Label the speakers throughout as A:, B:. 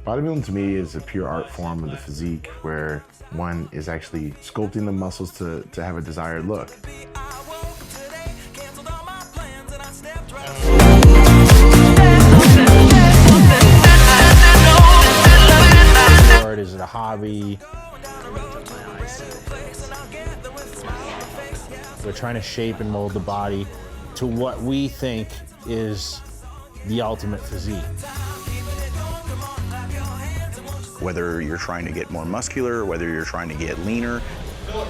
A: Bodybuilding to me is a pure art form of the physique where one is actually sculpting the muscles to have a desired look.
B: Is it a hobby? We're trying to shape and mold the body to what we think is the ultimate physique.
C: Whether you're trying to get more muscular, whether you're trying to get leaner.
D: Phillip.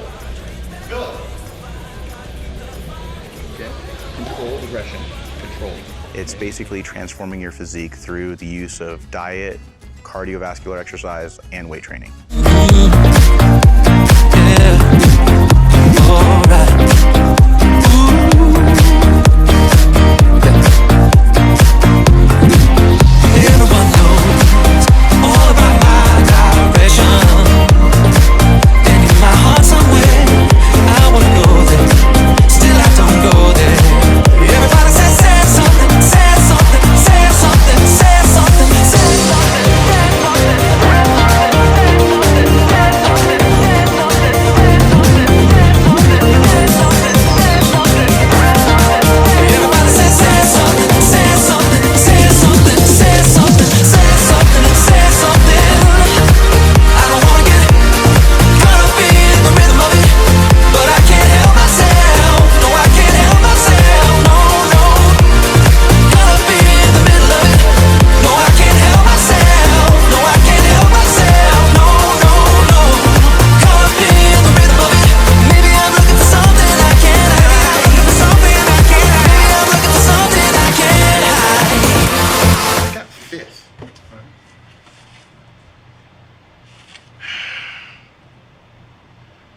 D: Okay. Control, aggression, control.
C: It's basically transforming your physique through the use of diet, cardiovascular exercise, and weight training.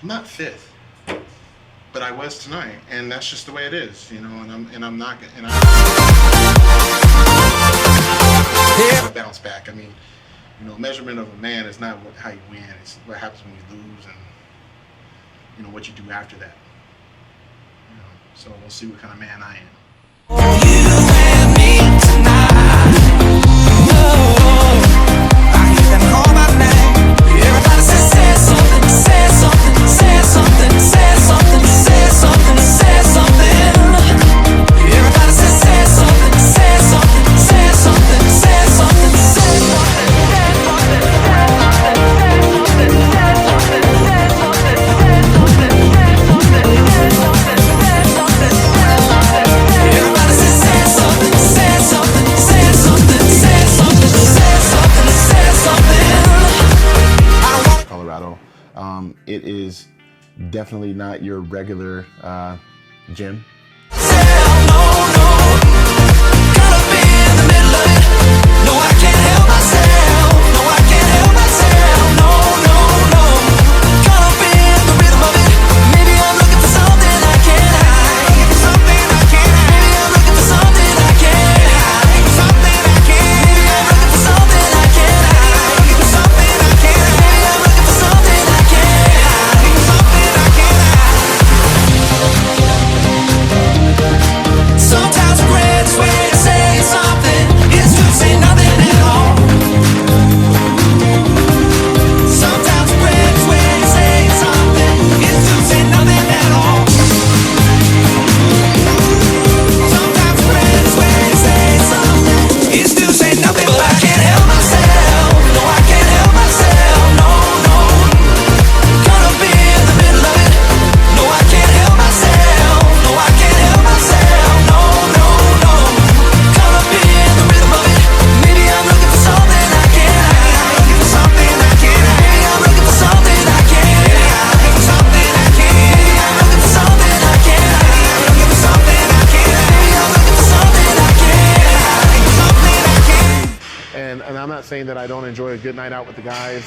A: I'm not fifth, but I was tonight, and that's just the way it is, you know. And I'm not, and I bounce back. I mean, you know, measurement of a man is not how you win; it's what happens when you lose, and you know what you do after that. You know, so we'll see what kind of man I am. It is definitely not your regular gym. And I'm not saying that I don't enjoy a good night out with the guys,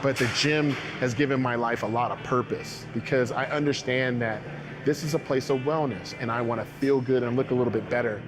A: but the gym has given my life a lot of purpose because I understand that this is a place of wellness and I want to feel good and look a little bit better.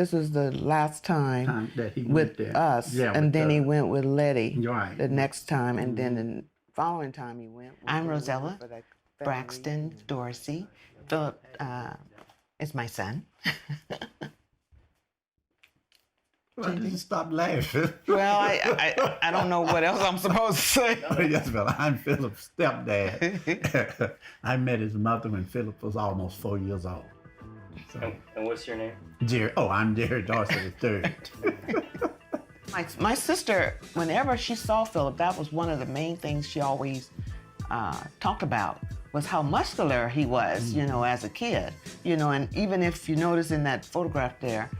E: this is the last time
F: that he
E: with
F: went there.
E: us,
F: Yeah,
E: and
F: with
E: then he
F: us.
E: went with Letty
F: Right.
E: the next time, and then the following time he went.
G: I'm Rosella Braxton Dorsey. Phillip is my son.
F: Well, just stop laughing.
G: Well, I don't know what else I'm supposed to say.
F: Yes, well, I'm Philip's stepdad. I met his mother when Philip was almost 4 years old. So,
H: And what's your name?
F: Jerry. Oh, I'm Jerry Dorsey III.
G: My sister, whenever she saw Phillip, that was one of the main things she always talked about, was how muscular he was, you know, as a kid. You know, and even if you notice in that photograph there,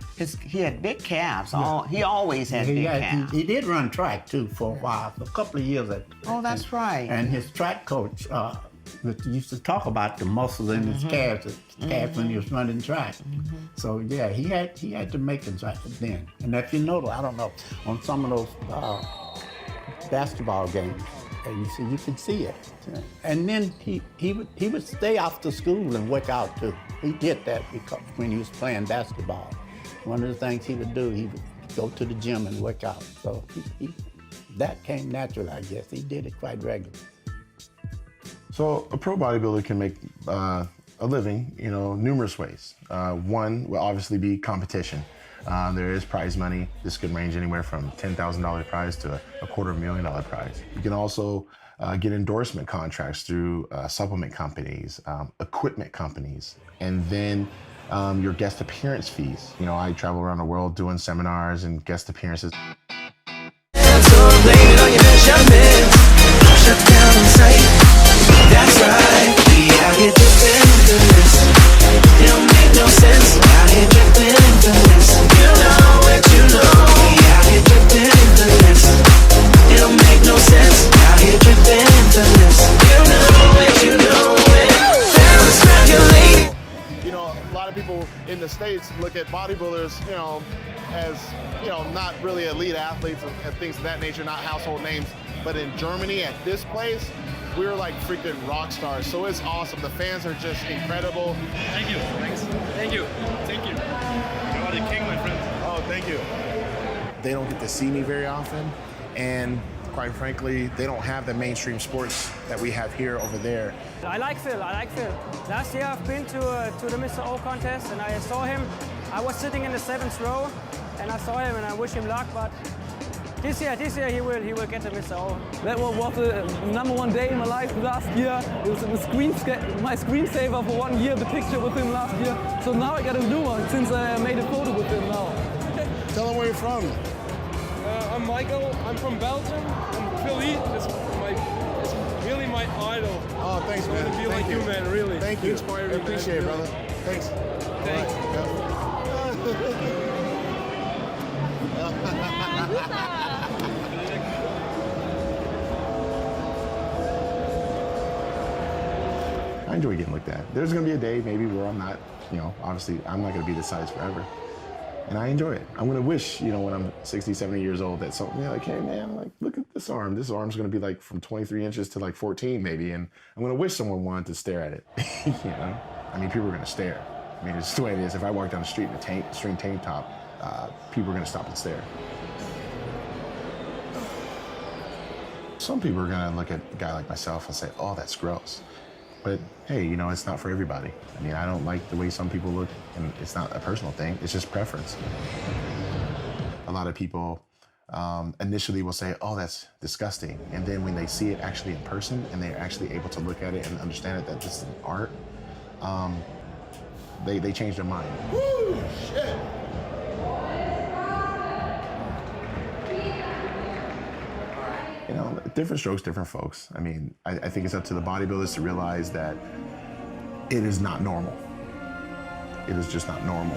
G: he had big calves. He always had big calves.
F: He did run track too for a while, for a couple of years.
G: Oh, that's right.
F: And his track coach used to talk about the muscles in his calves when he was running track. So yeah, he had to make the track then. And if you notice, I don't know, on some of those basketball games, you can see it. And then he would stay after school and work out too. He did that because when he was playing basketball. One of the things he would do, he would go to the gym and work out. So that came naturally, I guess. He did it quite regularly.
I: So a pro bodybuilder can make a living, you know, numerous ways. One will obviously be competition. There is prize money. This could range anywhere from $10,000 prize to a $250,000 prize. You can also get endorsement contracts through supplement companies, equipment companies, and then your guest appearance fees. You know, I travel around the world doing seminars and guest appearances.
J: That's right, we out here drifting into this. It don't make no sense, out here drifting into this. You know what you know, we out here drifting into this. It don't make no sense, out here drifting into this. You know what you know, balance calculated.
A: You know, a lot of people in the States look at bodybuilders, you know, as, you know, not really elite athletes and things of that nature, not household names. But in Germany, at this place, we're like freaking rock stars. So it's awesome. The fans are just incredible.
H: Thank you. Thanks. Thank you. Thank you. You are the king, my friend.
A: Oh, thank you.
I: They don't get to see me very often, and quite frankly, they don't have the mainstream sports that we have here over there.
K: I like Phil. Last year I've been to the Mr. O contest and I saw him. I was sitting in the 7th row and I saw him and I wish him luck, but this year he will get the Mr. O.
L: That was the #1 day in my life last year. It was my screensaver for 1 year, the picture with him last year. So now I got a new one since I made a photo with him now.
A: Tell them where you're from.
M: I'm Michael. I'm from Belgium. And Phillip is really my idol.
A: Oh, thanks, man.
M: I want to be like you, man. Really.
A: Thank you.
M: Inspire me,
A: I appreciate it,
M: man.
A: brother. Thanks.
M: Thanks.
I: I enjoy getting looked at. There's gonna be a day maybe where I'm not, you know, obviously I'm not gonna be this size forever. And I enjoy it. I'm gonna wish, you know, when I'm 60, 70 years old that something like, hey man, like look at this arm. This arm's gonna be like from 23 inches to like 14 maybe. And I'm gonna wish someone wanted to stare at it, you know? I mean, people are gonna stare. I mean, it's just the way it is. If I walk down the street in a string tank top, people are gonna stop and stare. Some people are gonna look at a guy like myself and say, oh, that's gross. But hey, you know, it's not for everybody. I mean, I don't like the way some people look, and it's not a personal thing, it's just preference. A lot of people initially will say, oh, that's disgusting. And then when they see it actually in person and they're actually able to look at it and understand it, that this is art, they change their mind.
A: Woo, shit.
I: You know, different strokes, different folks. I mean, I think it's up to the bodybuilders to realize that it is not normal. It is just not normal.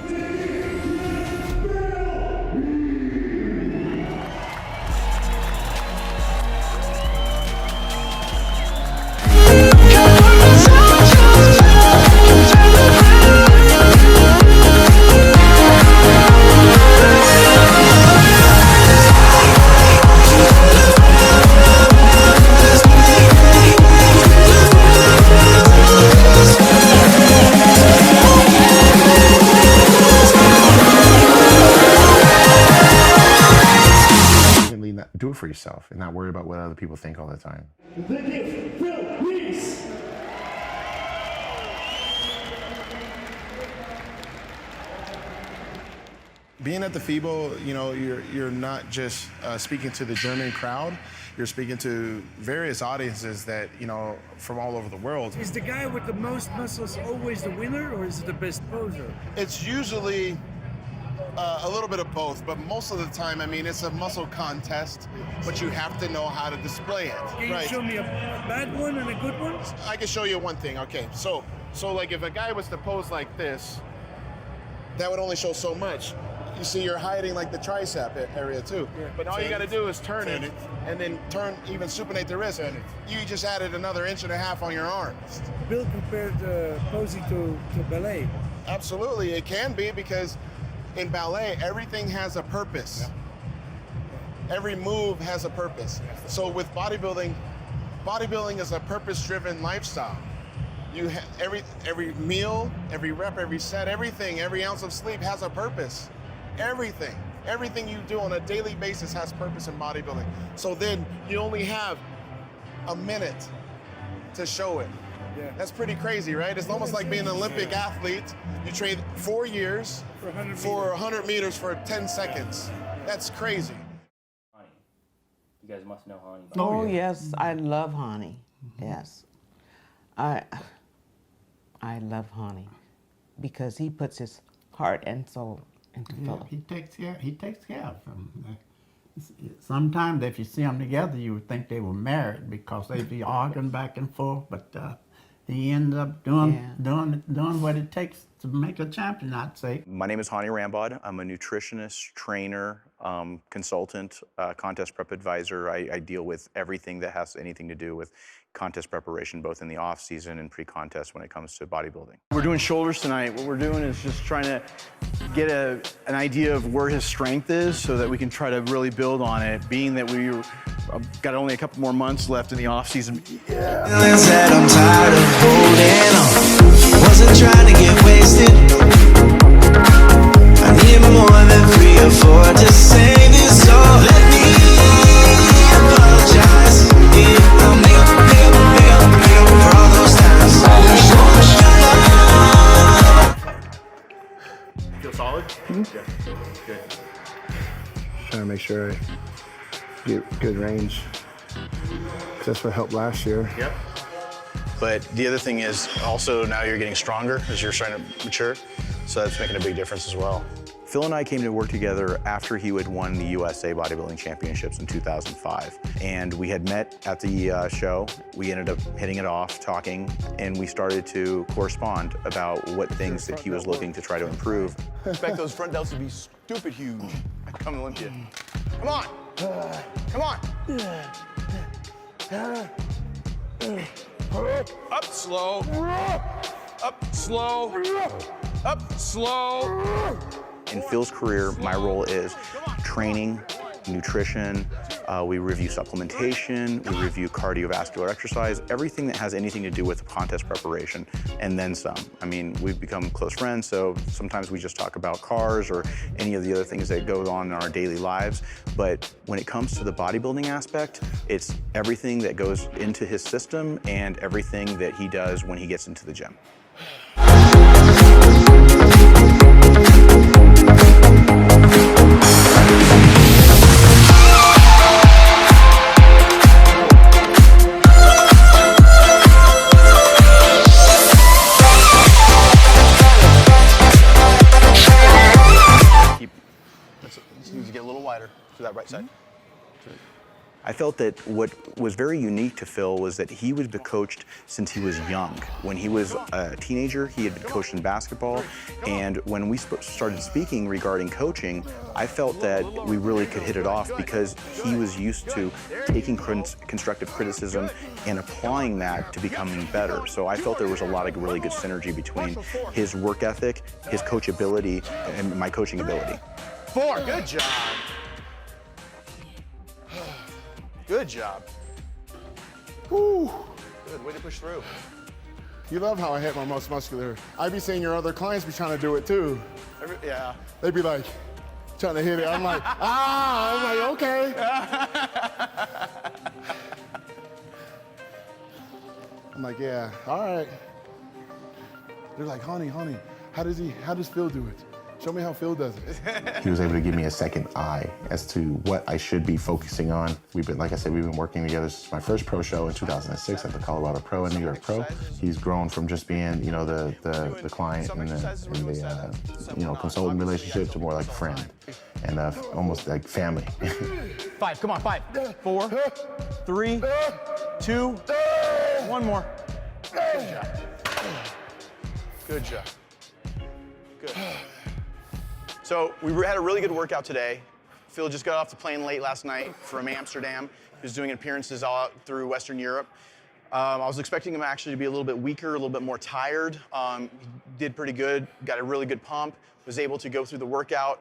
I: for yourself and not worry about what other people think all the time. Being at the FIBO, you know, you're not just speaking to the German crowd. You're speaking to various audiences that, you know, from all over the world.
N: Is the guy with the most muscles always the winner, or is it the best poser?
I: It's usually a little bit of both, but most of the time, I mean, it's a muscle contest, but you have to know how to display it.
N: Can you show me a bad one and a good one?
I: I can show you one thing. Okay, so like if a guy was to pose like this, that would only show so much. You see, you're hiding like the tricep area too. Yeah. But all you got to do is turn it, and then even supinate the wrist. You just added another 1.5 inches on your arm.
N: Bill compared posing to ballet.
I: Absolutely, it can be, because in ballet, everything has a purpose. Yeah. Every move has a purpose. So with bodybuilding is a purpose-driven lifestyle. You every meal, every rep, every set, everything, every ounce of sleep has a purpose. Everything you do on a daily basis has purpose in bodybuilding. So then you only have a minute to show it. Yeah. That's pretty crazy, right? It's almost like being an Olympic athlete. You train 4 years for 100 meters for 10 seconds. That's crazy.
O: You guys must know Haney.
E: Oh, yes, I love Haney. Yes. I love Haney because he puts his heart and soul into Phillip.
F: He takes care of him. Sometimes if you see them together, you would think they were married because they'd be arguing back and forth, but he ended up doing what it takes to make a champion, I'd say.
C: My name is Haney Rambod. I'm a nutritionist, trainer, consultant, contest prep advisor. I deal with everything that has anything to do with contest preparation, both in the off season and pre-contest when it comes to bodybuilding. We're doing shoulders tonight. What we're doing is just trying to get an idea of where his strength is so that we can try to really build on it, being that we got only a couple more months left in the off season. Yeah.
J: I'm tired of holding on. Wasn't trying to get wasted. I need more than 3 or 4 to save this all. Let me apologize. I'll make up for all those times.
I: Feel solid? Yeah. Good.
P: Trying to make sure I get good range. That's what helped last year.
C: Yep. But the other thing is also now you're getting stronger as you're starting to mature, so that's making a big difference as well. Phil and I came to work together after he had won the USA Bodybuilding Championships in 2005. And we had met at the show. We ended up hitting it off, talking, and we started to correspond about what things that he was looking to try to improve.
Q: Expect those front delts to be stupid huge at Come Olympia. Come on! Come on! Up slow. Up slow. Up slow.
C: In Phil's career, my role is training, nutrition, we review supplementation, we review cardiovascular exercise, everything that has anything to do with contest preparation, and then some. I mean, we've become close friends, so sometimes we just talk about cars or any of the other things that go on in our daily lives. But when it comes to the bodybuilding aspect, it's everything that goes into his system and everything that he does when he gets into the gym.
Q: Needs to get a little wider to that right side.
C: I felt that what was very unique to Phil was that he was coached since he was young. When he was a teenager, he had been coached in basketball, and when we started speaking regarding coaching, I felt that we really could hit it off because he was used to taking constructive criticism and applying that to becoming better. So I felt there was a lot of really good synergy between his work ethic, his coachability, and my coaching ability.
Q: 4, good job. Good job.
I: Woo.
Q: Good, way to push through.
I: You love how I hit my most muscular. I be seeing your other clients be trying to do it too.
Q: Yeah.
I: They'd be like, trying to hit it. I'm like, okay. I'm like, yeah, all right. They're like, honey, how does Phil do it? Show me how Phil does it. He was able to give me a second eye as to what I should be focusing on. Like I said, we've been working together since my first pro show in 2006 at the Colorado Pro and New York Pro. He's grown from just being, the client and the consultant relationship to more like a friend and almost like family.
C: 5, come on, 5, 4, 3, 2, 1 more. Good job. Good job. Good. So we had a really good workout today. Phil just got off the plane late last night from Amsterdam. He was doing appearances all out through Western Europe. I was expecting him actually to be a little bit weaker, a little bit more tired. He did pretty good, got a really good pump, was able to go through the workout.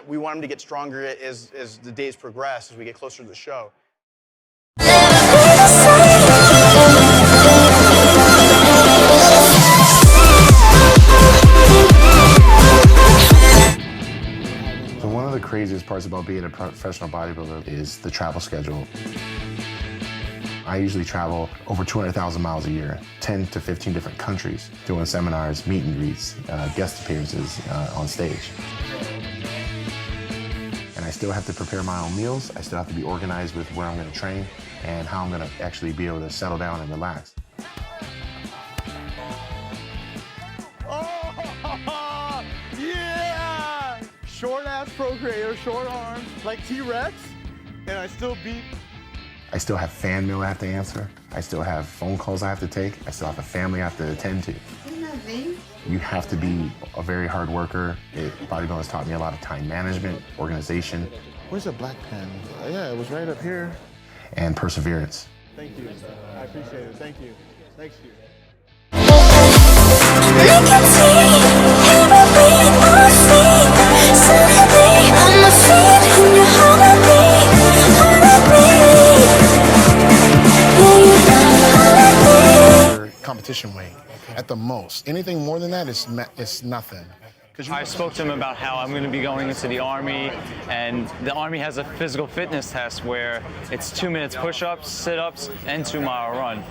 C: We want him to get stronger as the days progress, as we get closer to the show.
I: So one of the craziest parts about being a professional bodybuilder is the travel schedule. I usually travel over 200,000 miles a year, 10 to 15 different countries, doing seminars, meet and greets, guest appearances on stage. And I still have to prepare my own meals. I still have to be organized with where I'm gonna train and how I'm gonna actually be able to settle down and relax.
Q: Oh, yeah! Short-ass pro creator, short arms, like T-Rex, and I still beat.
I: I still have fan mail I have to answer. I still have phone calls I have to take. I still have a family I have to attend to. You have to be a very hard worker. Bodybuilding has taught me a lot of time management, organization.
Q: Where's the black pen? Yeah, it was right up here.
I: And perseverance.
Q: Thank you. I appreciate it. Thank you. Thank you.
I: Competition weight at the most. Anything more than that is nothing.
R: I spoke to him about how I'm going to be going into the Army, and the Army has a physical fitness test where it's 2 minutes push-ups, sit-ups, and 2-mile run.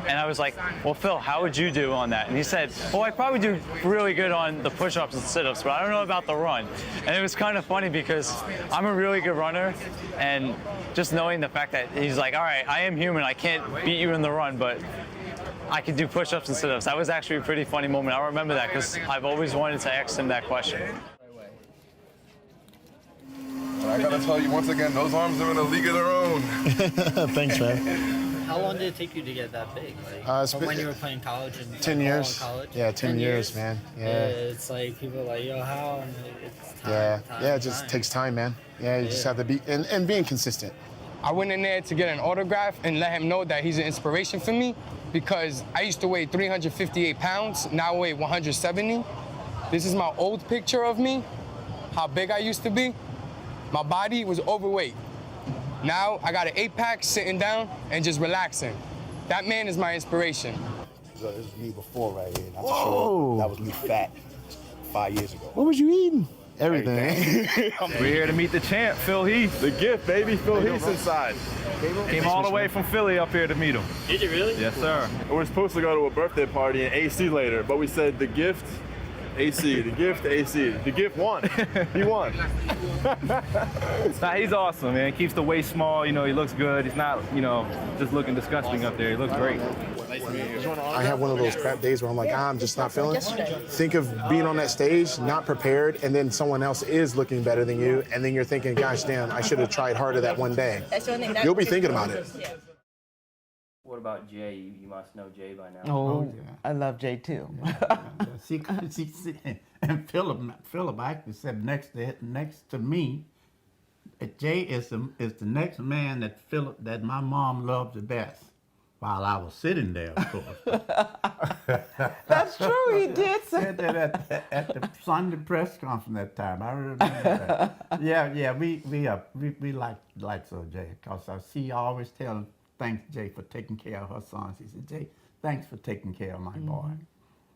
R: And I was like, well, Phil, how would you do on that? And he said, well, I'd probably do really good on the push-ups and sit-ups, but I don't know about the run. And it was kind of funny because I'm a really good runner, and just knowing the fact that he's like, all right, I am human, I can't beat you in the run, but I could do push-ups and sit-ups. That was actually a pretty funny moment. I remember that because I've always wanted to ask him that question.
S: I gotta tell you once again, those arms are in a league of their own.
I: Thanks, man.
T: How long did it take you to get that big? Like, from when you were playing college and
I: 10 years.
T: College?
I: Yeah, 10 years, man. Yeah.
T: It's like people are like, yo, how? And it's time.
I: Yeah, it just takes time, man. Yeah, you just have to be and being consistent.
M: I went in there to get an autograph and let him know that he's an inspiration for me because I used to weigh 358 pounds, now I weigh 170. This is my old picture of me, how big I used to be. My body was overweight. Now I got an 8-pack sitting down and just relaxing. That man is my inspiration.
Q: So this is me before right here. Not
I: Whoa.
Q: That was me fat 5 years ago.
I: What was you eating? Everything.
H: We're here to meet the champ, Phil Heath. The gift, baby. Phil Heath's inside. Came all the way from Philly up here to meet him.
O: Did you really?
H: Yes, sir. We're supposed to go to a birthday party in AC later, but we said the gift, AC. The gift, AC. The gift won. He won. Nah, he's awesome, man. Keeps the waist small. You know, he looks good. He's not, just looking disgusting up there. He looks great.
I: I have one of those crap days where I'm like, I'm just not feeling it. Think of being on that stage, not prepared, and then someone else is looking better than you, and then you're thinking, gosh, damn, I should have tried harder that one day. You'll be thinking about it.
O: What about Jay? You must know Jay by now.
E: Oh, I love Jay too.
F: See, and Phillip actually said next to me, that Jay is the next man that my mom loved the best. While I was sitting there, of course.
E: That's true, he did say
F: said that at the Sunday press conference that time. I remember that. Yeah, we like so Jay, because I see always telling thanks Jay for taking care of her sons. He said, Jay, thanks for taking care of my boy,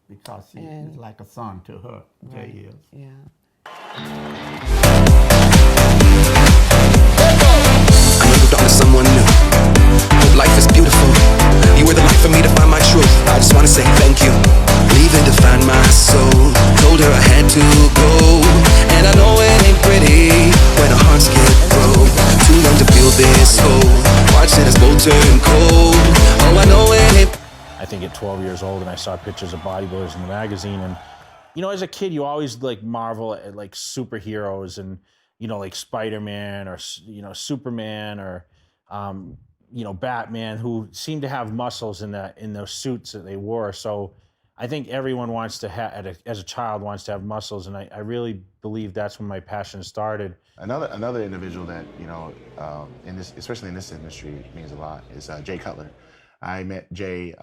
F: because he is like a son to her. Jay is.
E: Yeah.
J: hope life is beautiful. You were the light for me to find my truth. I just wanna say thank you. Leaving to find my soul. Told her I had to go. And I know it ain't pretty when our hearts get broke. Too young to feel this whole. Watching us both turn cold. Oh, I know it ain't.
B: I think at 12 years old, and I saw pictures of bodybuilders in the magazine, and you know, as a kid, you always like marvel at like superheroes, and you know, like Spider-Man or you know, Superman or you know, Batman, who seemed to have muscles in those suits that they wore. So I think everyone wants to have, as a child, wants to have muscles, and I really believe that's when my passion started.
I: Another individual that, you know, especially in this industry, means a lot is Jay Cutler. I met Jay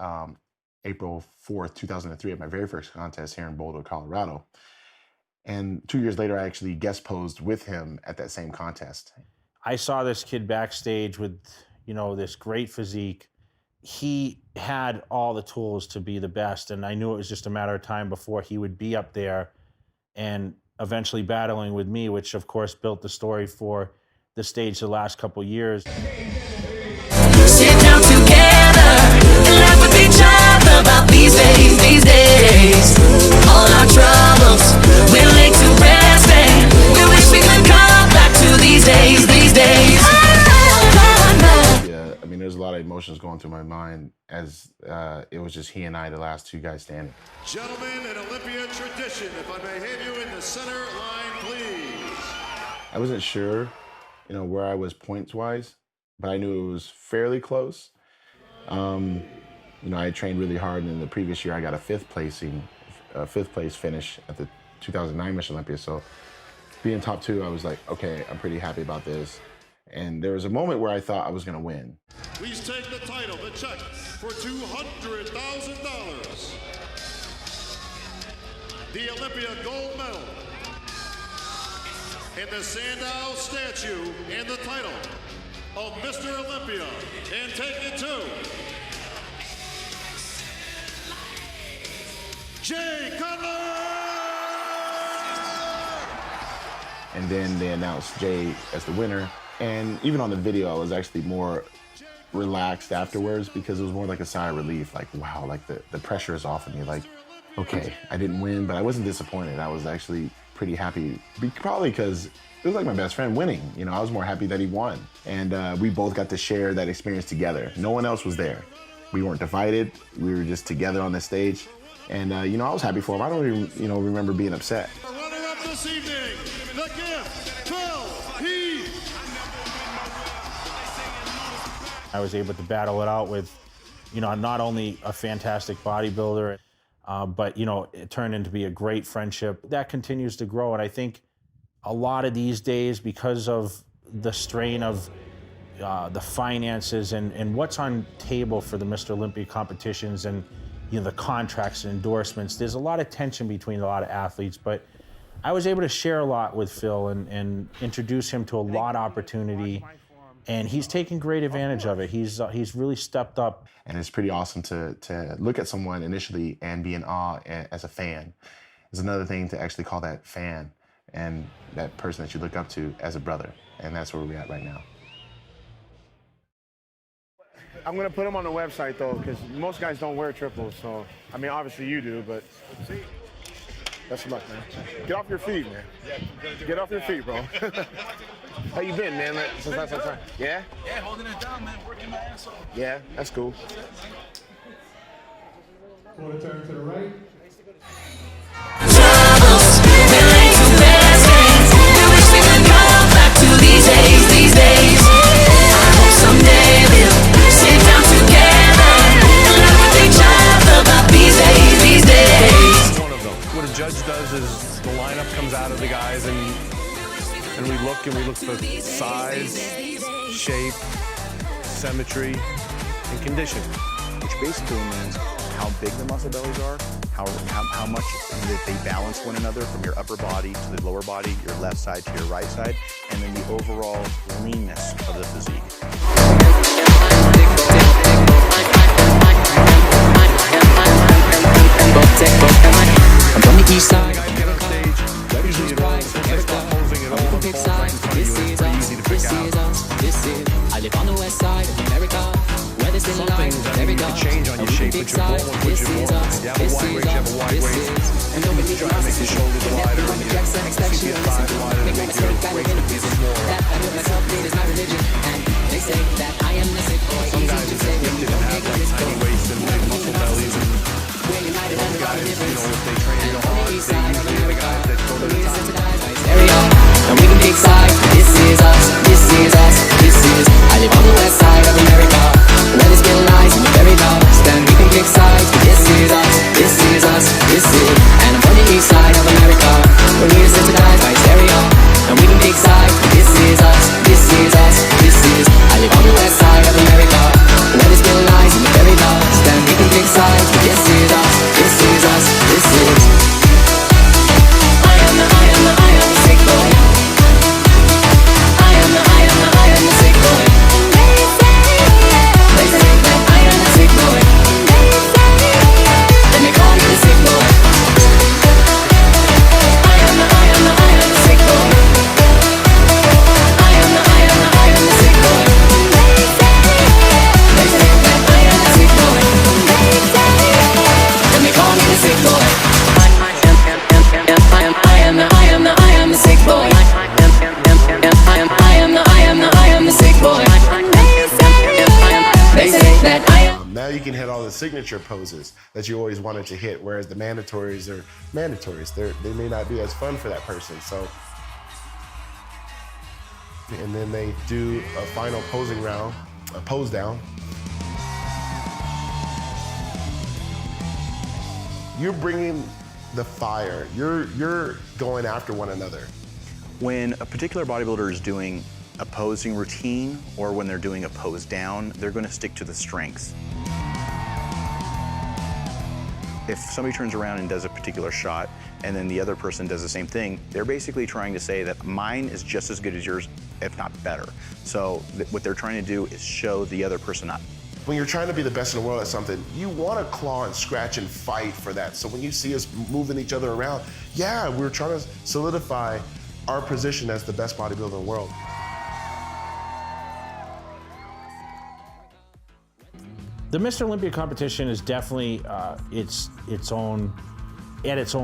I: April 4th, 2003 at my very first contest here in Boulder, Colorado. And 2 years later, I actually guest posed with him at that same contest.
B: I saw this kid backstage with, you know, this great physique. He had all the tools to be the best, and I knew it was just a matter of time before he would be up there and eventually battling with me, which of course built the story for the stage the last couple years.
J: Sit down together and laugh with each other about these days. All our troubles, we're laid to rest, and we wish we could come back to these days.
I: Yeah, I mean, there's a lot of emotions going through my mind as it was just he and I, the last two guys standing.
U: Gentlemen, in Olympia tradition, if I may have you in the center line, please.
I: I wasn't sure, you know, where I was points-wise, but I knew it was fairly close. You know, I trained really hard, and in the previous year I got a fifth place finish at the 2009 Mr. Olympia. So being top two, I was like, okay, I'm pretty happy about this. And there was a moment where I thought I was gonna win.
U: Please take the title, the check for $200,000. The Olympia gold medal, and the Sandow statue, and the title of Mr. Olympia, and take it to Jay Cutler!
I: And then they announced Jay as the winner. And even on the video, I was actually more relaxed afterwards because it was more like a sigh of relief. Like, wow, like the pressure is off of me. Like, okay, I didn't win, but I wasn't disappointed. I was actually pretty happy, probably because it was like my best friend winning. You know, I was more happy that he won. And we both got to share that experience together. No one else was there. We weren't divided. We were just together on the stage. And, you know, I was happy for him. I don't even, you know, remember being upset.
U: Runner-up this evening, the gift, Phillip Heath.
B: I was able to battle it out with, you know, not only a fantastic bodybuilder, but, you know, it turned into be a great friendship. That continues to grow. And I think a lot of these days, because of the strain of the finances and what's on table for the Mr. Olympia competitions and, you know, the contracts and endorsements, there's a lot of tension between a lot of athletes. But I was able to share a lot with Phil and introduce him to a lot of opportunity. And he's taken great advantage of it. He's really stepped up.
I: And it's pretty awesome to look at someone initially and be in awe as a fan. It's another thing to actually call that fan and that person that you look up to as a brother. And that's where we're at right now.
Q: I'm gonna put them on the website though, because most guys don't wear triples. So, I mean, obviously you do, but best of luck, man. Get off your feet, man. Get off your feet, bro. How you been, man? Since last time? Yeah?
V: Yeah, holding it down, man. Working my ass off.
Q: Yeah, that's cool.
V: Want to turn to the right?
Q: What a judge does is the lineup comes out of the guys and we look for size, shape, symmetry, and condition.
C: Which basically means how big the muscle bellies are, how much that they balance one another from your upper body to the lower body, your left side to your right side, and then the overall leanness of the physique.
J: I'm from the east side. I live on the west side of America.
D: some things, I mean, you can change on your shape, but your goal and what you want. If you have a wide waist, you have a wide waist. You try to make your shoulders wider and your thighs wider to make your waist even more. Some guys are just gifted and have like tiny waists and big muscle bellies, and some guys, you know, if they train real hard, they usually are the guys that go to the top.
J: And we can pick sides. This is us, this is us, this is. I live on the west side of America, where the skill lies in the very dust. And we can pick sides. This is us, this is us, this is. And I'm on the east side of America, where we are sensitized by stereo. And we can pick sides. This is us, this is us, this is. I live on the west side of America, where the skill lies in the very dust. And we can pick sides. This is us, this is us, this is. I am the sick boy.
I: Now you can hit all the signature poses that you always wanted to hit, whereas the mandatories are mandatories. They may not be as fun for that person. So, and then they do a final posing round, a pose down. You're bringing the fire. You're going after one another.
C: When a particular bodybuilder is doing a posing routine or when they're doing a pose down, they're going to stick to the strengths. If somebody turns around and does a particular shot and then the other person does the same thing, they're basically trying to say that mine is just as good as yours, if not better. So what they're trying to do is show the other person up.
I: When you're trying to be the best in the world at something, you want to claw and scratch and fight for that. So when you see us moving each other around, yeah, we're trying to solidify our position as the best bodybuilder in the world.
B: The Mr. Olympia competition is definitely its own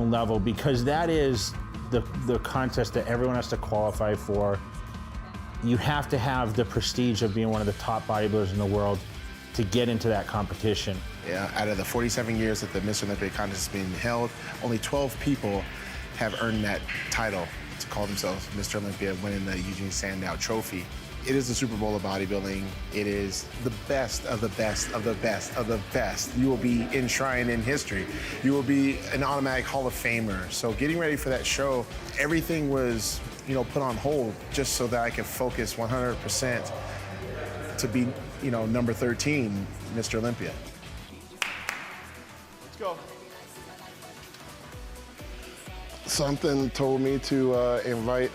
B: level, because that is the contest that everyone has to qualify for. You have to have the prestige of being one of the top bodybuilders in the world to get into that competition.
A: Yeah, out of the 47 years that the Mr. Olympia contest has been held, only 12 people have earned that title to call themselves Mr. Olympia, winning the Eugene Sandow Trophy. It is the Super Bowl of bodybuilding. It is the best of the best of the best of the best. You will be enshrined in history. You will be an automatic Hall of Famer. So getting ready for that show, everything was, put on hold just so that I could focus 100% to be, number 13, Mr. Olympia.
Q: Let's go.
I: Something told me to invite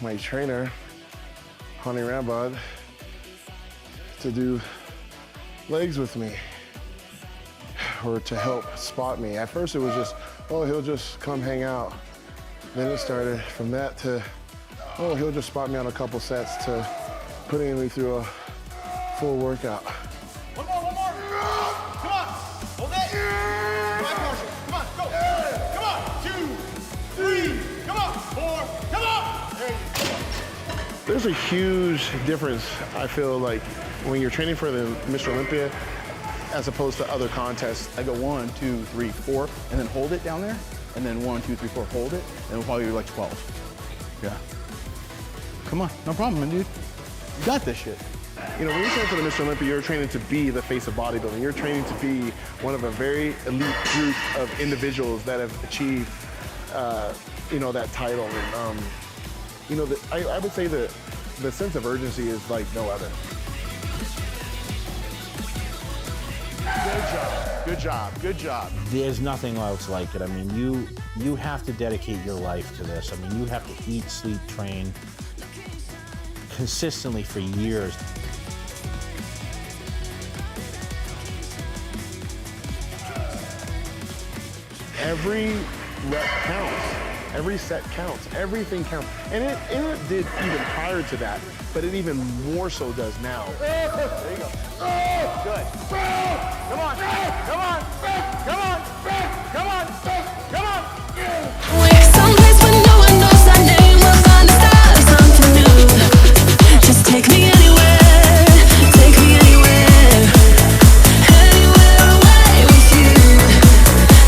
I: my trainer, Honey Rambod, to do legs with me, or to help spot me. At first it was just, oh, he'll just come hang out. Then it started from that to, oh, he'll just spot me on a couple sets, to putting me through a full workout.
Q: One more. Come on. Hold it. Back motion. Come on, go. Come on. 2, 3. Come on. 4. Come on. There you go.
I: There's a huge difference, I feel like, when you're training for the Mr. Olympia as opposed to other contests.
G: I go 1, 2, 3, 4, and then hold it down there, and then 1, 2, 3, 4, hold it, and we'll probably do like 12. Yeah. Come on, no problem, man, dude. You got this shit.
I: When you're training for the Mr. Olympia, you're training to be the face of bodybuilding. You're training to be one of a very elite group of individuals that have achieved, that title. And, I would say that the sense of urgency is like no other. Good job.
B: There's nothing else like it. I mean, you have to dedicate your life to this. I mean, you have to eat, sleep, train consistently for years.
I: Every rep counts.
Q: Every set counts. Everything counts. And it did even prior to that, but it even more so does now.
D: There you go. Good. Come on. Come on. Come on. Come on. Come on.
J: Someplace where no one knows our name, we'll find a style, something new. Just take me anywhere, take me anywhere, anywhere away with you.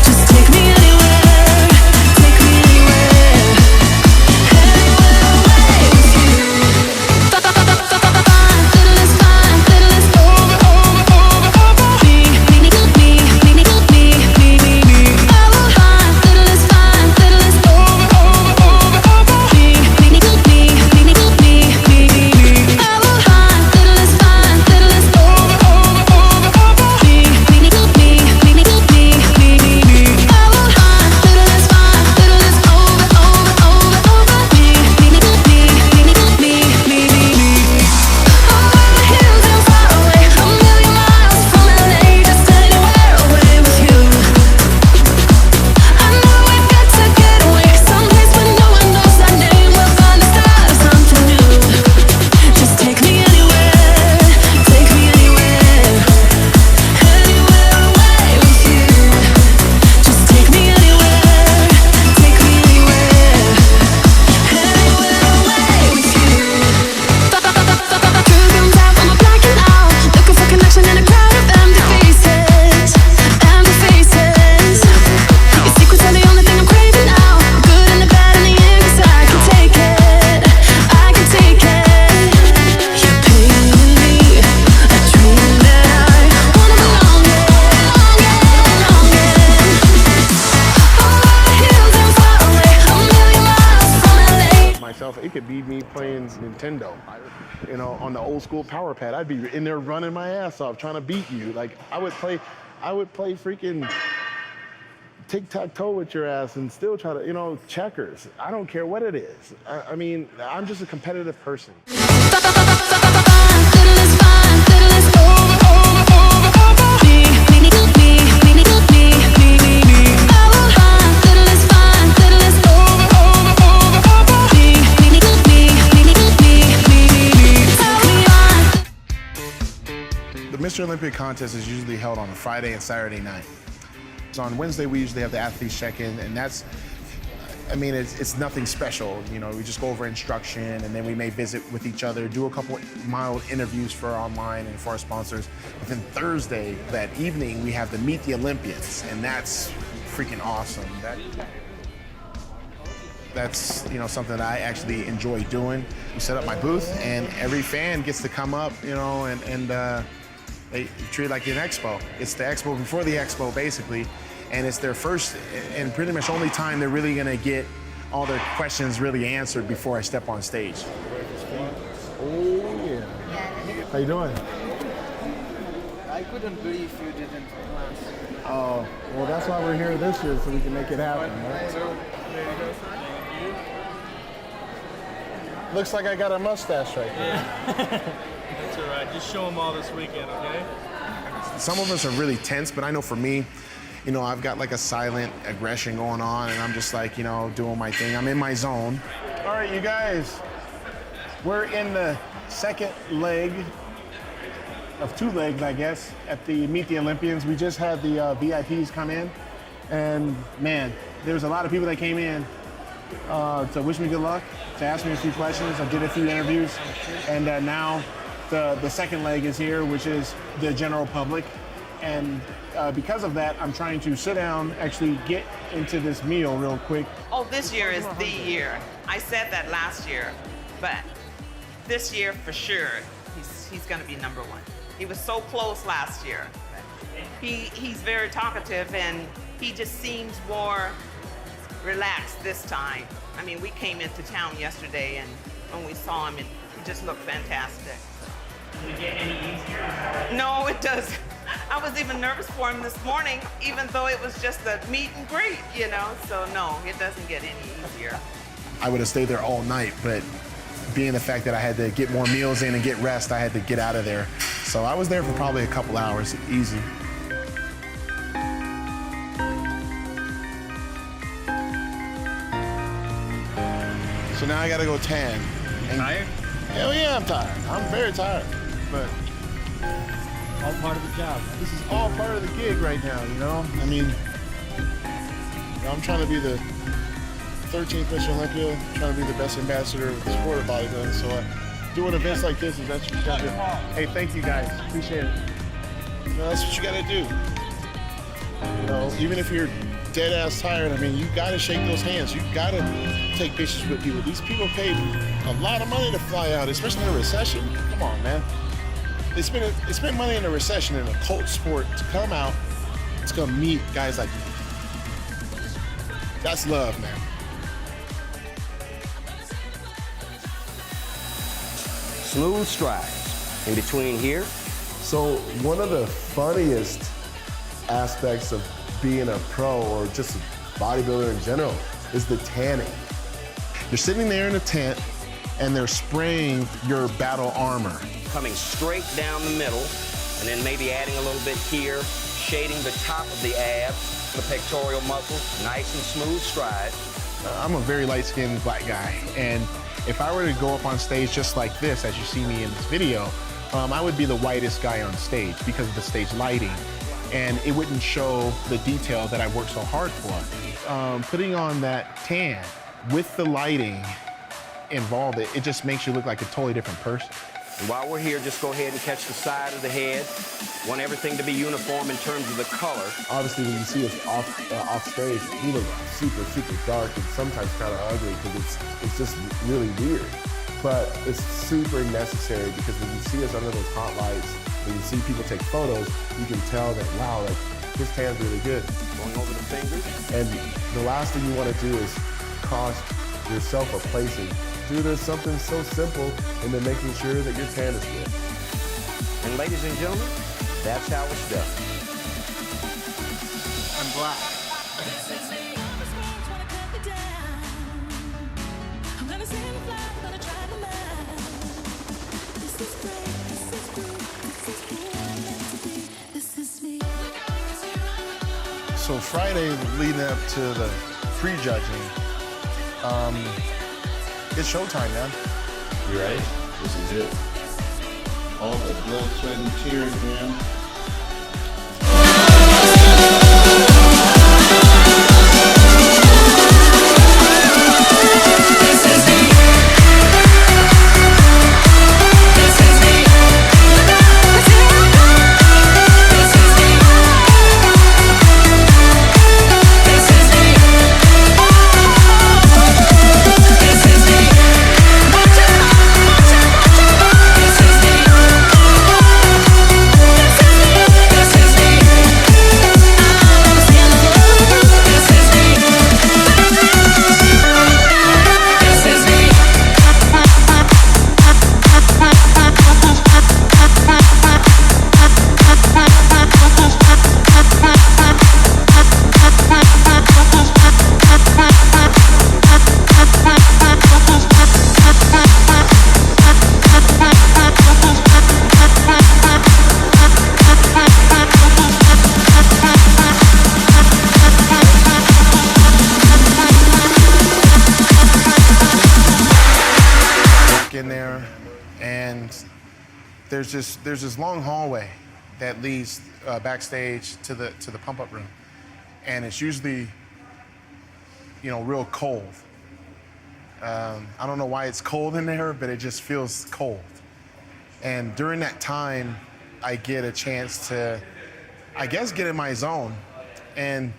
J: Just take me anywhere, take me anywhere, anywhere away with you. Little is fine, little is over, over, over, over. Me. I will find little is fine, little is over, over, over, over. Me. I will find little is fine, little is over, over, over, over. Me. I will find little is fine, little is over, over, over, over. Me. Over the hills and far away, a million miles from LA, just anywhere away with you. I know we've got to get away, someplace where no one knows our name. We'll find a style, something new. Just take me anywhere, take me anywhere, anywhere away with you. Just take me anywhere, take me anywhere, anywhere away with you. Crew comes out, I'm blacking out, looking for connection in a crowd of empty faces, empty faces. Your secrets are the only thing I'm craving now, the good and the bad and the ugly, so I can take it, I can take it. You're painting me a dream that I wanna belong in, belong in. Over the hills and far away, a million miles from LA.
Q: Myself, it could be me playing Nintendo, you know, on the old school power pad. I'd be in there running my ass off trying to beat you. Like I would play freaking tic-tac-toe with your ass and still try to, you know, checkers. I don't care what it is. I mean, I'm just a competitive person.
A: The Mr. Olympia contest is usually held on a Friday and Saturday night. So on Wednesday, we usually have the athletes check in, and that's, I mean, it's nothing special. You know, we just go over instruction, and then we may visit with each other, do a couple mild interviews for online and for our sponsors. But then Thursday, that evening, we have the Meet the Olympians, and that's freaking awesome. That's, you know, something that I actually enjoy doing. We set up my booth, and every fan gets to come up, you know, and they treat it like an expo. It's the expo before the expo, basically, and it's their first and pretty much only time they're really gonna get all their questions really answered before I step on stage.
Q: Oh yeah. How you doing?
T: I couldn't believe you didn't class.
Q: Oh, well, that's why we're here this year, so we can make it happen, right?
V: There you go, sir.
Q: Looks like I got a mustache right there.
V: Yeah. That's all right. Just show them all this weekend, okay?
A: Some of us are really tense, but I know for me, you know, I've got like a silent aggression going on, and I'm just like, you know, doing my thing. I'm in my zone.
Q: All right, you guys, we're in the second leg of two legs, I guess, at the Meet the Olympians. We just had the VIPs come in, and man, there was a lot of people that came in to wish me good luck, to ask me a few questions. I did a few interviews, and now the second leg is here, which is the general public. And because of that, I'm trying to sit down, actually get into this meal real quick.
E: Oh, this year is the year. I said that last year, but this year for sure, he's gonna be number one. He was so close last year. He's very talkative, and he just seems more relaxed this time. I mean, we came into town yesterday, and when we saw him, he just looked fantastic.
O: Did it get any easier?
E: No, it doesn't. I was even nervous for him this morning, even though it was just a meet and greet, you know? So no, it doesn't get any easier.
A: I would have stayed there all night, but being the fact that I had to get more meals in and get rest, I had to get out of there. So I was there for probably a couple hours, easy.
I: So now I gotta go tan.
T: Tired?
I: Hell yeah, I'm tired. I'm very tired. But
T: All part of the job.
I: this is all part of the gig right now, you know? I mean, I'm trying to be the 13th Mr. Olympia, trying to be the best ambassador of the sport of bodybuilding. So doing events like this is that's what you gotta do. Hey, thank you guys. Appreciate it. You know, that's what you gotta do. You know, even if you're dead ass tired, I mean, you gotta shake those hands. You gotta take pictures with people. These people paid a lot of money to fly out, especially in a recession. Come on, man. They spend money in a recession in a cult sport to come out, to come meet guys like me. That's love, man.
K: Smooth strides in between here.
L: So one of the funniest aspects of being a pro or just a bodybuilder in general is the tanning.
I: You're sitting there in a tent and they're spraying your battle armor.
K: Coming straight down the middle, and then maybe adding a little bit here, shading the top of the abs, the pectoral muscles, nice and smooth stride.
I: I'm a very light-skinned black guy, and if I were to go up on stage just like this, as you see me in this video, I would be the whitest guy on stage because of the stage lighting, and it wouldn't show the detail that I worked so hard for. Putting on that tan with the lighting involved, it just makes you look like a totally different person.
K: And while we're here, just go ahead and catch the side of the head. Want everything to be uniform in terms of the color.
L: Obviously, when you see us off stage, we look super, super dark and sometimes kind of ugly because it's just really weird. But it's super necessary because when you see us under those hot lights, when you see people take photos, you can tell that, wow, like, his tan's really good.
K: Going over the fingers.
L: And the last thing you want to do is cost yourself a placing. Do there's something so simple and then making sure that your tan is good.
K: And ladies and gentlemen, that's how it's done.
I: I'm black. So Friday, leading up to the pre-judging, it's showtime, man.
W: You ready? This is it. All the blood, sweat, and tears, man.
I: In there, and there's this long hallway that leads backstage to the pump-up room, and it's usually, you know, real cold. I don't know why it's cold in there, but it just feels cold. And during that time, I get a chance to, I guess, get in my zone. And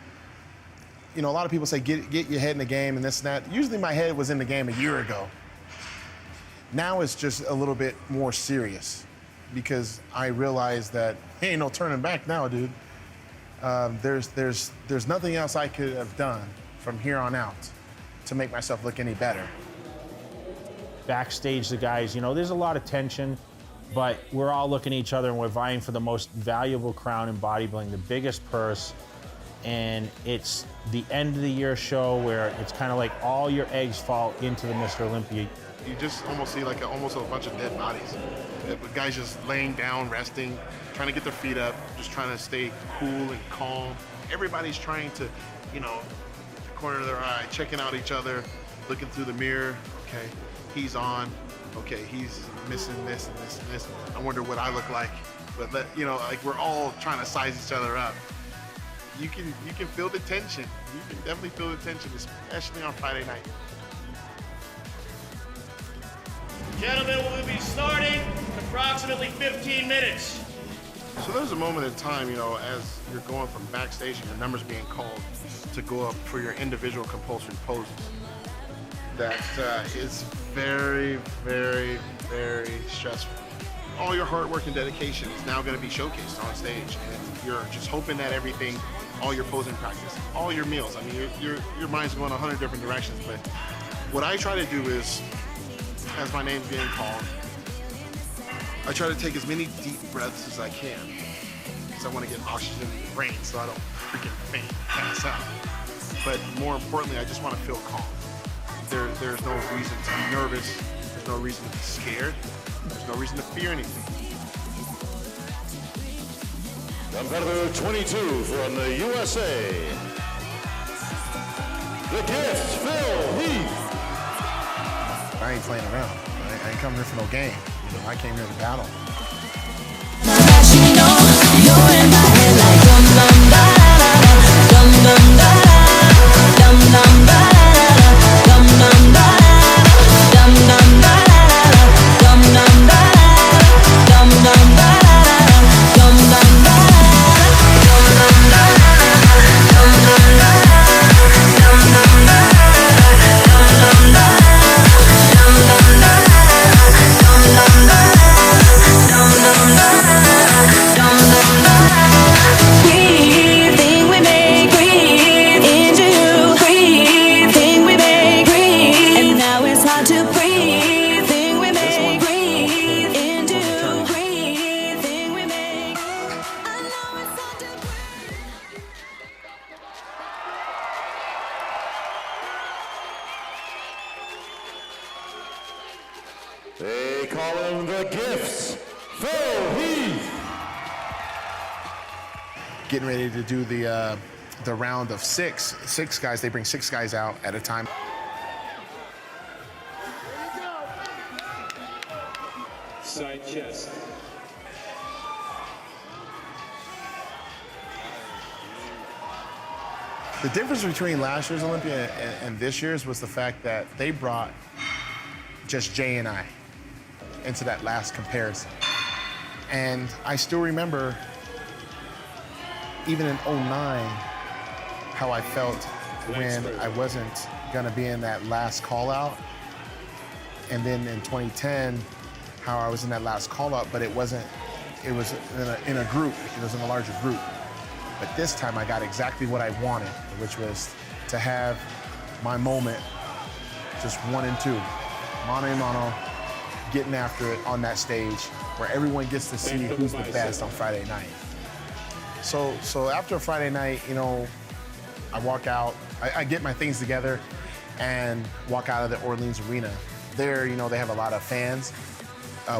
I: you know, a lot of people say get your head in the game and this and that. Usually my head was in the game a year ago. Now it's just a little bit more serious because I realize that ain't no turning back now, dude. There's nothing else I could have done from here on out to make myself look any better.
B: Backstage, the guys, you know, there's a lot of tension, but we're all looking at each other and we're vying for the most valuable crown in bodybuilding, the biggest purse. And it's the end of the year show where it's kind of like all your eggs fall into the Mr. Olympia.
I: You just almost see like almost a bunch of dead bodies. Guys just laying down, resting, trying to get their feet up, just trying to stay cool and calm. Everybody's trying to, you know, the corner of their eye, checking out each other,
A: looking through the mirror. Okay, he's on. Okay, he's missing this and this and this. I wonder what I look like. But you know, like we're all trying to size each other up. You can feel the tension. You can definitely feel the tension, especially on Friday night.
N: Gentlemen, we'll be starting in approximately 15 minutes.
A: So there's a moment in time, you know, as you're going from backstage and your number's being called to go up for your individual compulsory poses. That is very, very, very stressful. All your hard work and dedication is now going to be showcased on stage, and you're just hoping that everything, all your posing practice, all your meals. I mean, your mind's going 100 different directions. But what I try to do is, as my name's being called, I try to take as many deep breaths as I can, because I want to get oxygen in the brain so I don't freaking faint and pass out. But more importantly, I just want to feel calm. There's no reason to be nervous. There's no reason to be scared. There's no reason to fear anything.
U: Competitor 22 from the USA. The Gift, Phil Heath.
I: I ain't playing around. I ain't coming here for no game. You know, I came here to battle.
U: They call him the Gifts, Phil Heath.
I: Getting ready to do the round of six guys. They bring 6 guys out at a time.
P: Side chest.
I: The difference between last year's Olympia and this year's was the fact that they brought just Jay and I into that last comparison. And I still remember, even in 09, how I felt when I wasn't gonna be in that last call out. And then in 2010, how I was in that last call out, but it was in a group, it was in a larger group. But this time I got exactly what I wanted, which was to have my moment, just 1 and 2, mano a mano, getting after it on that stage where everyone gets to see who's the best on Friday night. So after Friday night, you know, I walk out, I get my things together and walk out of the Orleans Arena. There, you know, they have a lot of fans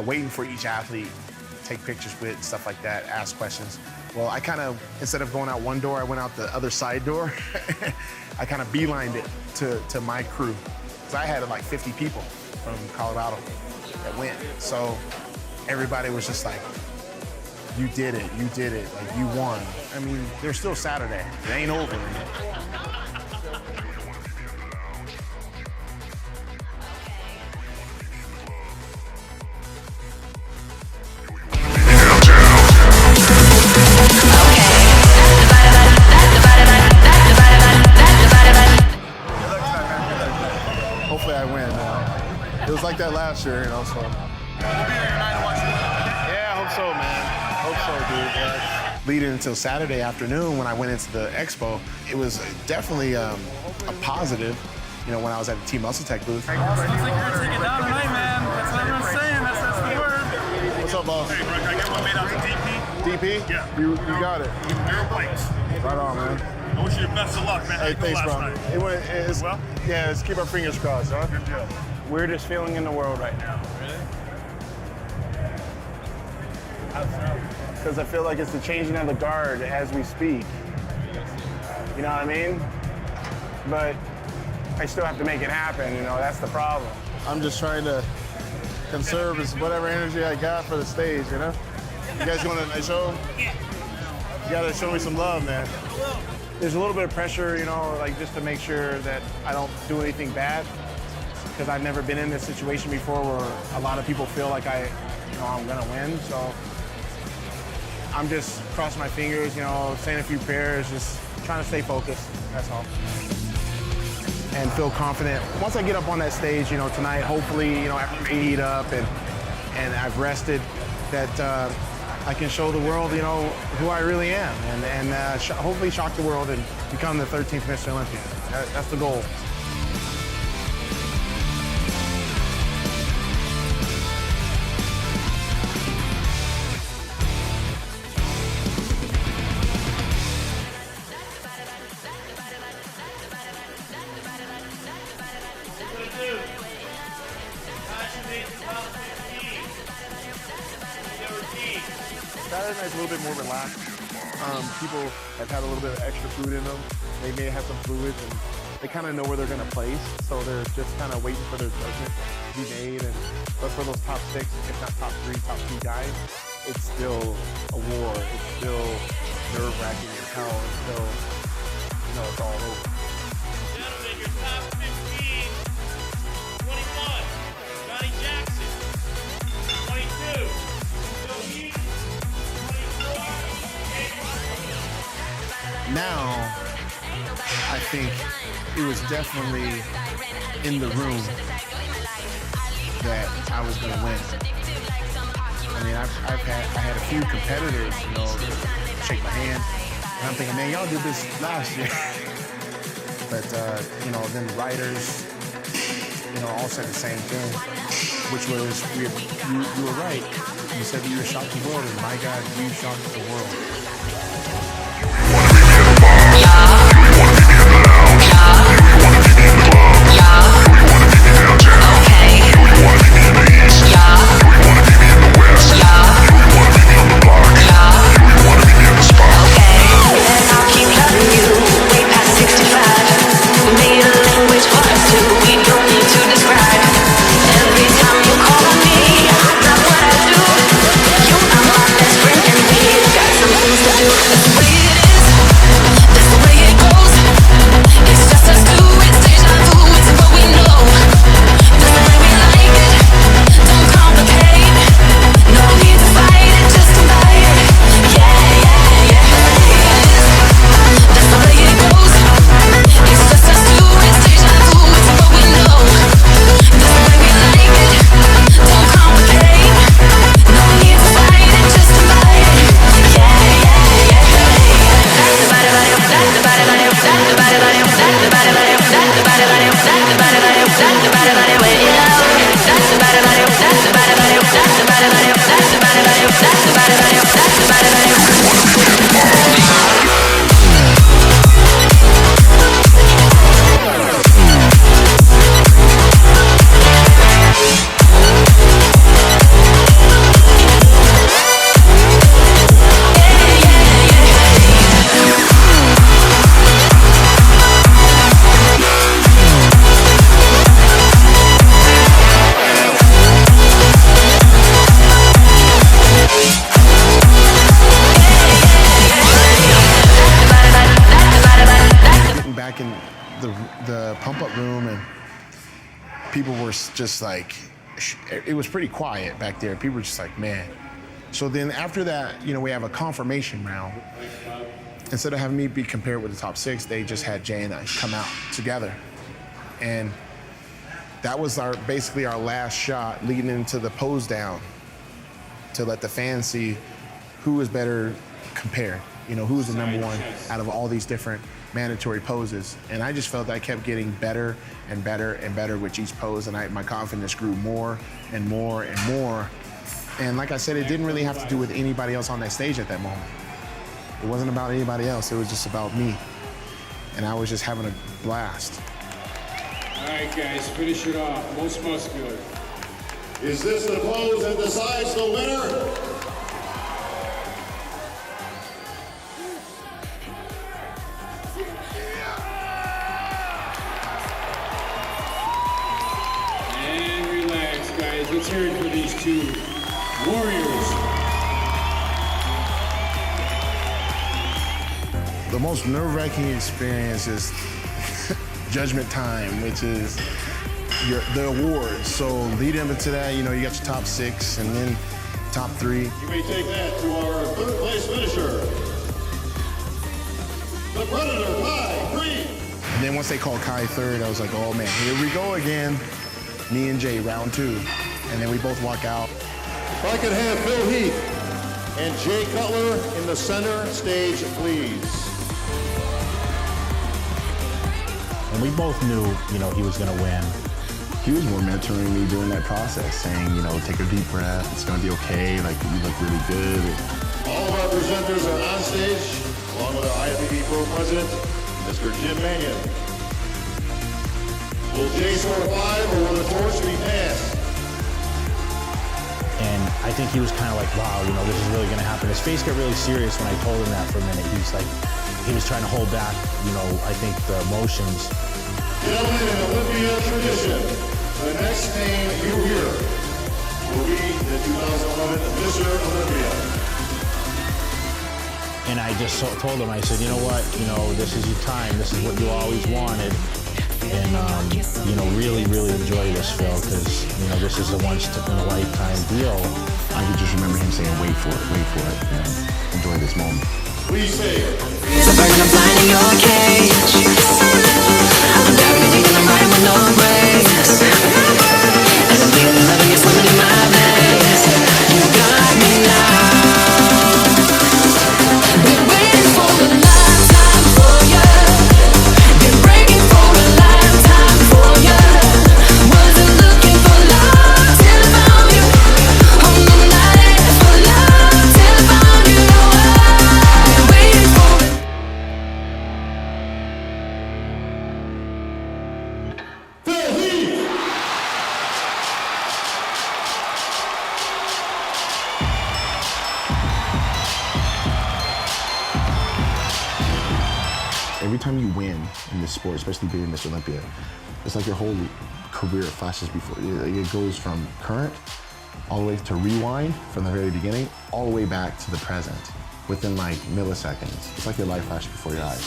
I: waiting for each athlete, take pictures with, stuff like that, ask questions. Well, I kind of, instead of going out one door, I went out the other side door. I kind of beelined it to my crew. So I had like 50 people from Colorado that went. So everybody was just like, you did it, like you won. I mean, there's still Saturday, it ain't over yet. Hopefully I win. It was like that last year, you know, so.
A: Yeah, I hope so, man. Hope so, dude. Yeah.
I: Leading until Saturday afternoon when I went into the expo, it was definitely a positive, you know, when I was at the Team Muscle Tech booth.
V: Looks like you're gonna take it down tonight, man. That's what everyone's saying. That's the word.
I: What's up, boss?
V: Hey, bro, can I get one made out to DP?
I: DP?
V: Yeah.
I: You got it.
V: 0 points.
I: Right on, man.
V: I wish you the best of luck, man.
I: Hey, thanks, bro.
V: Well?
I: Yeah, let's keep our fingers crossed, huh?
V: Good deal.
G: Weirdest feeling in the world right now.
V: Really?
G: Because I feel like it's the changing of the guard as we speak. You know what I mean? But
Q: I still have to make it happen, you know, that's the problem.
G: I'm just trying to conserve whatever energy I got for the stage, you know? You guys going to the show? Yeah. You gotta show me some love, man.
Q: There's a little bit of pressure, you know, like just to make sure that I don't do anything bad, because I've never been in this situation before where a lot of people feel like I'm gonna win. So I'm just crossing my fingers, you know, saying a few prayers, just trying to stay focused. That's all. And feel confident. Once I get up on that stage, you know, tonight, hopefully, you know, after I heat up and I've rested, that I can show the world, you know, who I really am, and hopefully shock the world and become the 13th Mr. Olympia. That's the goal.
G: Saturday night's a little bit more relaxed. People have had a little bit of extra food in them. They may have some fluids, and they kind of know where they're going to place, so they're just kind of waiting for their judgment to be made. But for those top 6, if not top 3, top 2 guys, it's still a war. It's still nerve-wracking as hell. It's still, you know, it's all over.
N: Gentlemen, your top 15, 21, Johnny Jackson, 22, Phil Heath, 24,
Q: Now, I think it was definitely in the room that I was going to win. I mean, I had a few competitors, you know, shake my hand, and I'm thinking, man, y'all did this last year. But, you know, then the writers, you know, all said the same thing, which was, you were right. You said that you were shocked the world, and my God, you shocked the world. The pump-up room, and people were just like, it was pretty quiet back there. People were just like, man. So then after that, you know, we have a confirmation round. Instead of having me be compared with the top 6, they just had Jay and I come out together. And that was basically our last shot leading into the pose down to let the fans see who was better compared. You know, who was the number 1 out of all these different mandatory poses. And I just felt that I kept getting better and better and better with each pose, and my confidence grew more and more and more. And like I said, it didn't really have to do with anybody else on that stage at that moment. It wasn't about anybody else, it was just about me. And I was just having a blast.
P: All right, guys, finish it off. Most muscular.
U: Is this the pose that decides the winner?
P: Let's hear it for these two warriors.
I: The most nerve-wracking experience is judgment time, which is the awards. So leading up to that, you know, you got your top 6 and then top 3.
U: You may take that to our third place finisher, the Predator, Kai Green.
I: And then once they called Kai third, I was like, oh man, here we go again. Me and Jay, round 2. And then we both walk out.
U: If I could have Phil Heath and Jay Cutler in the center stage, please.
B: And we both knew, you know, he was going to win.
I: He was more mentoring me during that process, saying, you know, take a deep breath, it's going to be okay, like, you look really good.
U: All of our presenters are on stage, along with our IFBB Pro President, Mr. Jim Mayank. Will Jay score 5 or will the torch be passed?
B: And I think he was kind of like, wow, you know, this is really going to happen. His face got really serious when I told him that for a minute. He's like, he was trying to hold back, you know, I think the emotions.
U: Gentlemen, in Olympia tradition, the next name you hear will be the 2011 Mr. Olympia.
B: And I just told him, I said, you know what, you know, this is your time. This is what you always wanted. And, you know, really, really enjoy this, Phil, because, you know, this is a once-in-a-lifetime deal.
I: I could just remember him saying, wait for it, you know, enjoy this moment.
U: Please say it.
J: Here's a bird, I'm flying in your cage. I'm diving deep in the mind with no brakes. And I'm feeling loving you swimming in my veins. You got me now. Been waiting for a lifetime for you. Been breaking for a lifetime for you. Wasn't looking for love till I found you. On the night for love till I found you.
I: Every time you win in this sport, especially being Mr. Olympia, it's like your whole career flashes before. It goes from current all the way to rewind from the very beginning, all the way back to the present within like milliseconds. It's like your life flashed before your eyes.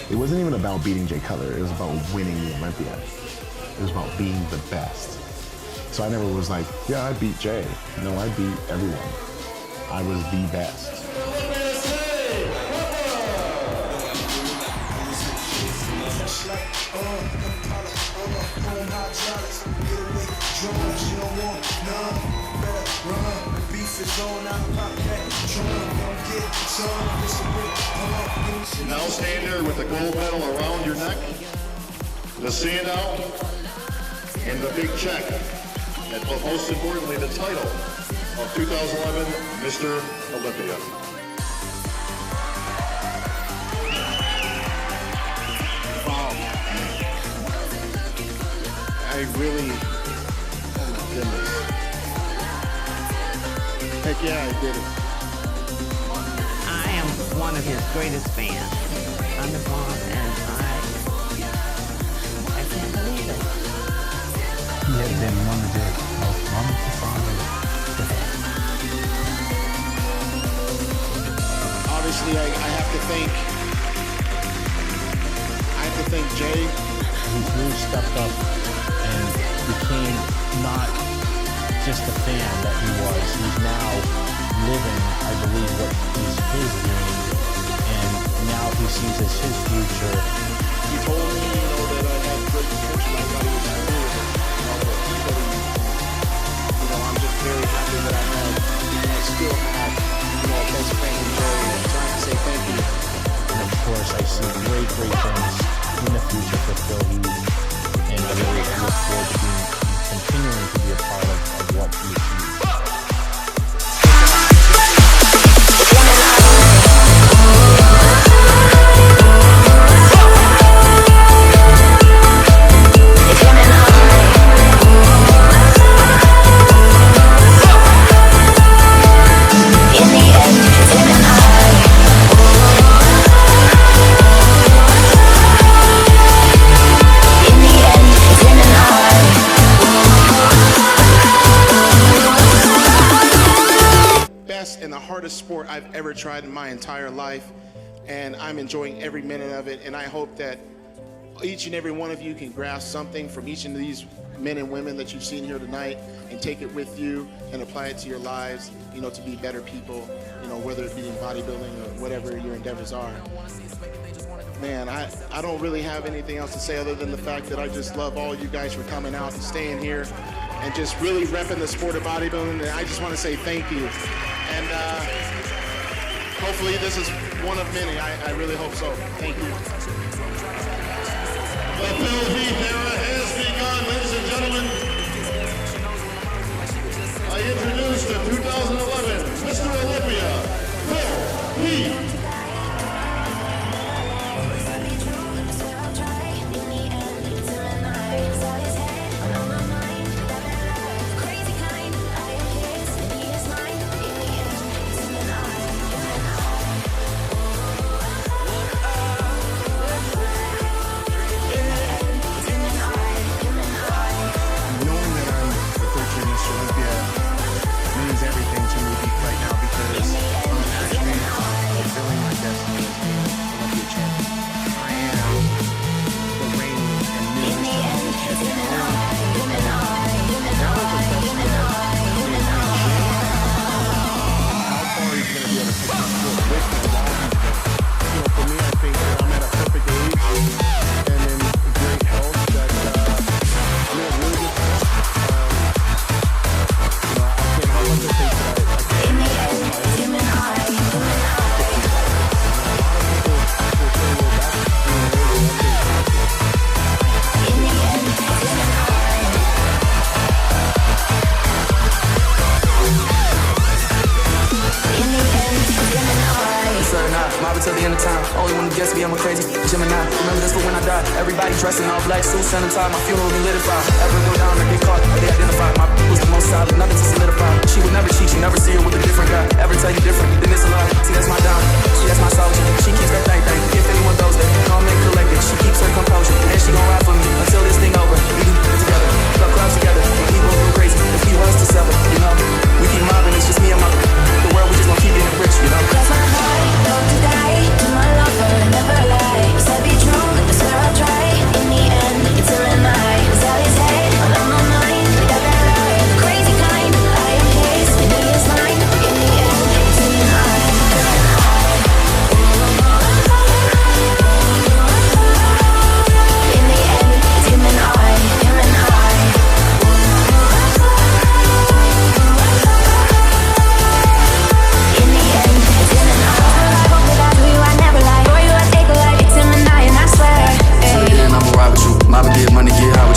I: It wasn't even about beating Jay Cutler. It was about winning the Olympia. It was about being the best. So I never was like, yeah, I beat Jay. No, I beat everyone. I was the best.
U: Now stand there with the gold medal around your neck, the standout, and the big check, and most importantly, the title of 2011 Mr. Olympia.
Q: Wow. I really, oh my goodness. Heck yeah, I did it.
E: I am one of his greatest fans. I'm the boss, and I can't believe it.
F: He has been one of the most wonderful fathers.
Q: Obviously, I have to thank Jay.
B: He's really stepped up and became not just the fan that he was. He's now living, I believe, what is his dream, and now he sees as his future.
Q: He told me, you know, that I had great potential. I thought he was true with it. You know, I'm just very happy that I still have, you know, a close friend in Jay, and I'm trying to say thank you.
B: And of course, I see great, great things in the future for Phil Heath, and I really look forward to continuing to be a part of what he achieves.
A: I've ever tried in my entire life, and I'm enjoying every minute of it. And I hope that each and every one of you can grasp something from each of these men and women that you've seen here tonight and take it with you and apply it to your lives, you know, to be better people, you know, whether it be in bodybuilding or whatever your endeavors are. Man, I don't really have anything else to say other than the fact that I just love all you guys for coming out and staying here and just really repping the sport of bodybuilding. And I just want to say thank you. And hopefully this is one of many. I really hope so. Thank you.
U: The Phil Heath era has begun, ladies and gentlemen. I introduce the 2011 Mr. Olympia, Phil Heath.
D: Dressing all black suits, send them time, my funeral be lit by. Ever go down and get caught, they identify. My was the most solid, nothing to solidify. She would never cheat, you never see her with a different guy. Ever tell you different, then it's a lie. See, that's my down, she that's my solitude. She keeps that thing. If anyone goes there, calm and collected. She keeps her composure, and she gon' ride for me until this thing over. We do it together, club crowds together. And people go crazy, if we was to sell it, you know. We keep mobbing, it's just me and my. The world, we just gon' keep getting rich, you know.
J: Cross my heart, hope to die. To my lover, never lie. Was that be true? I swear I'll try. In the end, it's him and I. Was that his head? All on my mind. We got that lie. The crazy kind. I am his, and he is mine. In the end, it's him and I. In the end, it's him and I. Him and I. In the end, it's him and I. I hope that I do you, I never lie. For you, I take a life. It's him and I swear.
D: Till the end, I'ma ride with you. Mama get money, get high with you.